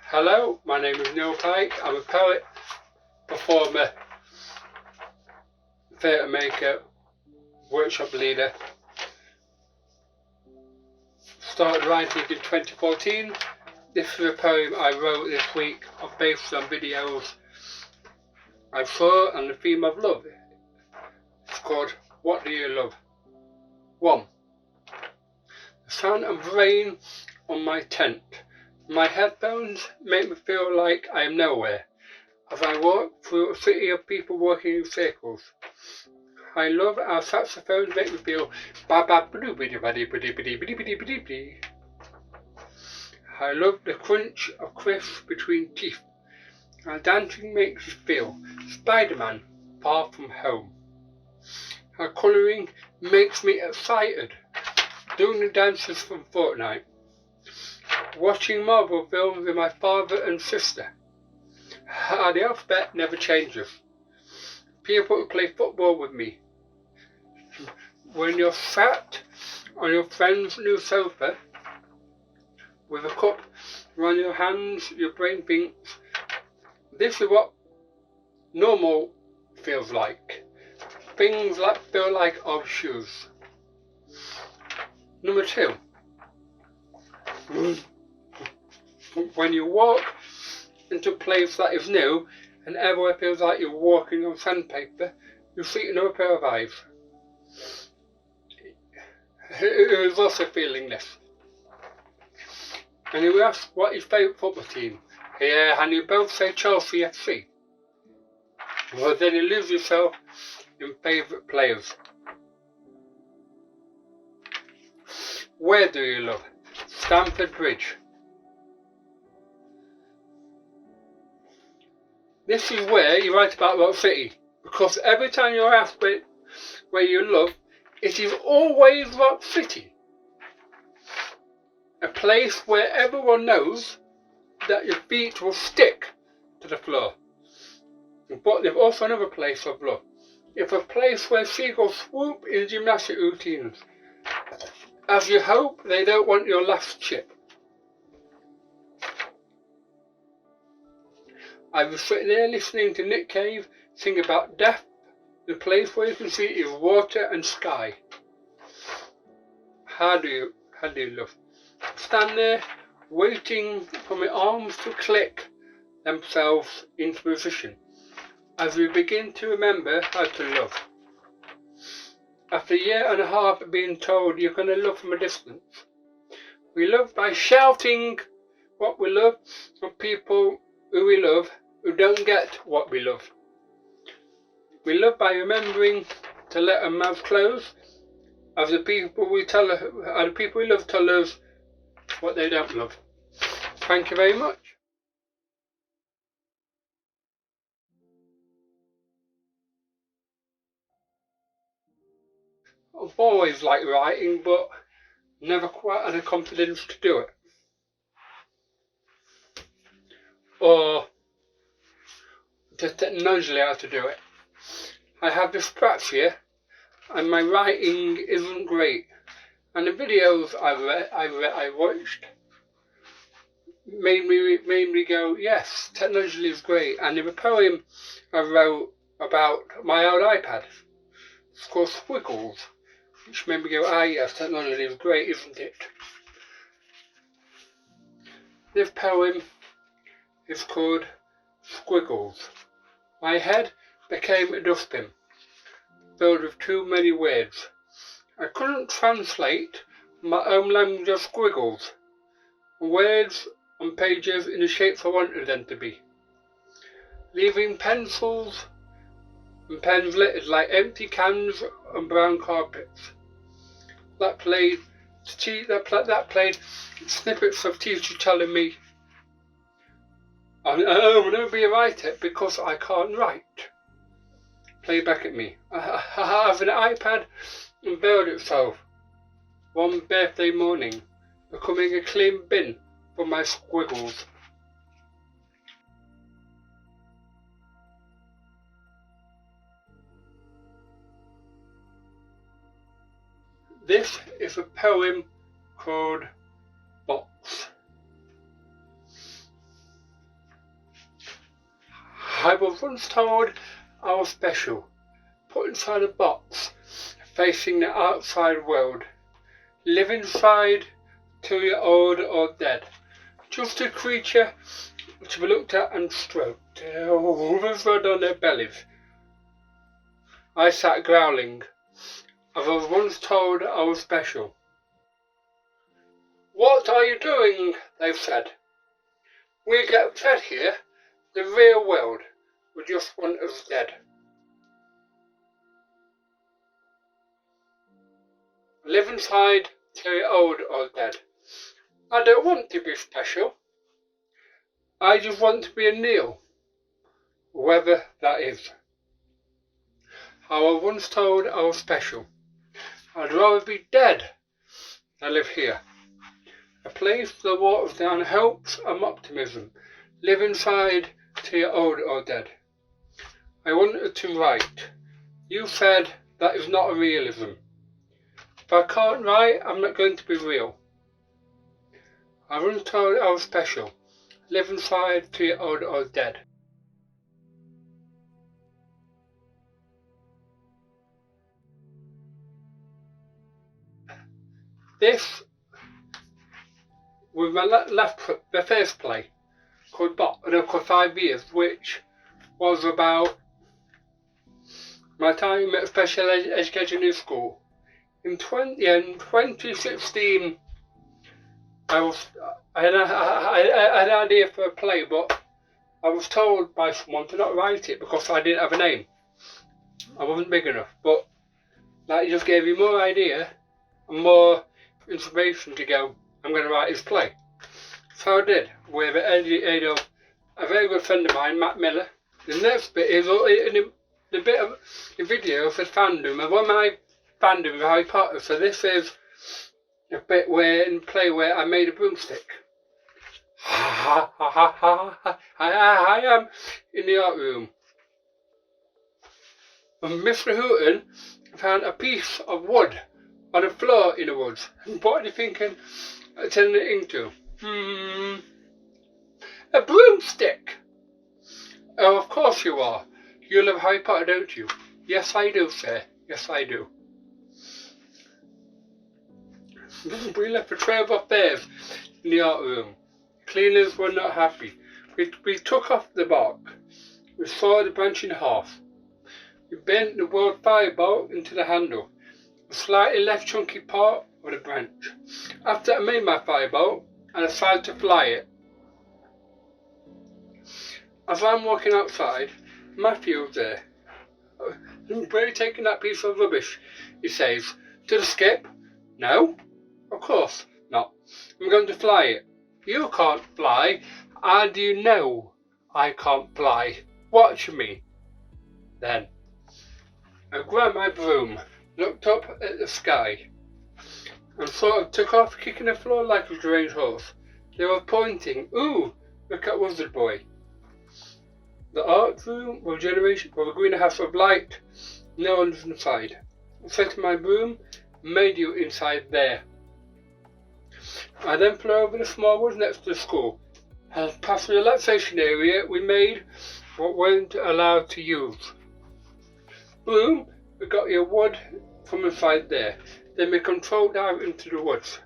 Hello, my name is Neal Pike. I'm a poet, performer, theatre maker, workshop leader. Started writing in 2014. This is a poem I wrote this week based on videos I saw on the theme of love. It's called What Do You Love? 1. The sound of rain on my tent. My headphones make me feel like I am nowhere as I walk through a city of people walking in circles. I love how saxophones make me feel I love the crunch of crisps between teeth. How dancing makes me feel Spider-Man far from home. How colouring makes me excited. Doing the dances from Fortnite. Watching Marvel films with my father and sister. How the alphabet never changes. People who play football with me. When you're sat on your friend's new sofa with a cup around your hands, your brain thinks, this is what normal feels like. Things that feel like old shoes. Number 2. When you walk into a place that is new and everywhere feels like you're walking on sandpaper, you see another pair of eyes. Who is also feeling this. And you ask what his favourite football team. Yeah, and you both say Chelsea FC. Well, then you lose yourself in favourite players. Where do you love? Stamford Bridge. This is where you write about Rock City, because every time you're asked where you love, it is always Rock City. A place where everyone knows that your feet will stick to the floor. But there's also another place of love. It's a place where seagulls swoop in gymnastic routines, as you hope they don't want your last chip. I was sitting there listening to Nick Cave sing about death. The place where you can see is water and sky. How do you love? Stand there waiting for my arms to click themselves into position as we begin to remember how to love. After a year and a half of being told you're going to love from a distance, we love by shouting what we love from people who we love who don't get what we love. We love by remembering to let our mouth close as the people we love tell us what they don't love. Thank you very much. I've always liked writing, but never quite had the confidence to do it. Or the technology how to do it. I have dyspraxia and my writing isn't great. And the videos I watched made me go, yes, technology is great. And in a poem I wrote about my old iPad, it's called Squiggles, which made me go, ah yes, technology is great, isn't it? This poem is called Squiggles. My head became a dustbin, filled with too many words. I couldn't translate my own language of squiggles, words on pages in the shapes I wanted them to be, leaving pencils and pens littered like empty cans and brown carpets. That played snippets of teachers telling me, I'll never be a writer because I can't write. Play back at me. I have an iPad unveiled itself one birthday morning, becoming a clean bin for my squiggles. This is a poem called Box. I was once told I was special, put inside a box, facing the outside world. Live inside till you're old or dead. Just a creature to be looked at and stroked, with blood on their bellies. I sat growling, as I was once told I was special. What are you doing? They said. We get fed here, the real world would just want us dead. Live inside till you're old or dead. I don't want to be special. I just want to be a Neal, whoever that is. I was once told I was special. I'd rather be dead than live here. A place the waters down hopes and optimism. Live inside till you're old or dead. I wanted to write. You said that is not a realism. If I can't write, I'm not going to be real. I was told I was special. Live inside till you're old or dead. This was my the first play called 5 years, which was about my time at special education school. In 2016, I had an idea for a play, but I was told by someone to not write it because I didn't have a name. I wasn't big enough, but that just gave me more idea and more inspiration to go, I'm going to write this play. So I did, with the aid of a very good friend of mine, Matt Miller. The next bit is the bit of the video for fandom, and one of my fandom of Harry Potter. So this is a bit in the play where I made a broomstick. I am in the art room. And Mr. Hooton found a piece of wood on the floor in the woods. And what are you thinking of turning it into? A broomstick! Oh, of course you are. You love Harry Potter, don't you? Yes, I do, sir. Yes, I do. We left a trail of affairs in the art room. Cleaners were not happy. We took off the bark. We sawed the branch in half. We bent the world firebolt into the handle, a slightly left chunky part of the branch. After I made my firebolt, I decided to fly it. As I'm walking outside, Matthew was there. Where are you taking that piece of rubbish? He says. To the skip? No, of course not. I'm going to fly it. You can't fly. How do you know I can't fly? Watch me. Then I grabbed my broom, looked up at the sky, and sort of took off, kicking the floor like a strange horse. They were pointing. Ooh, look at Wizard Boy. The art room was a greenhouse of light. No one's inside. I set my broom, made you inside there. I then flew over the small woods next to the school, and past the relaxation area we made what weren't allowed to use. Boom, we got your wood from inside there. Then we controlled out into the woods.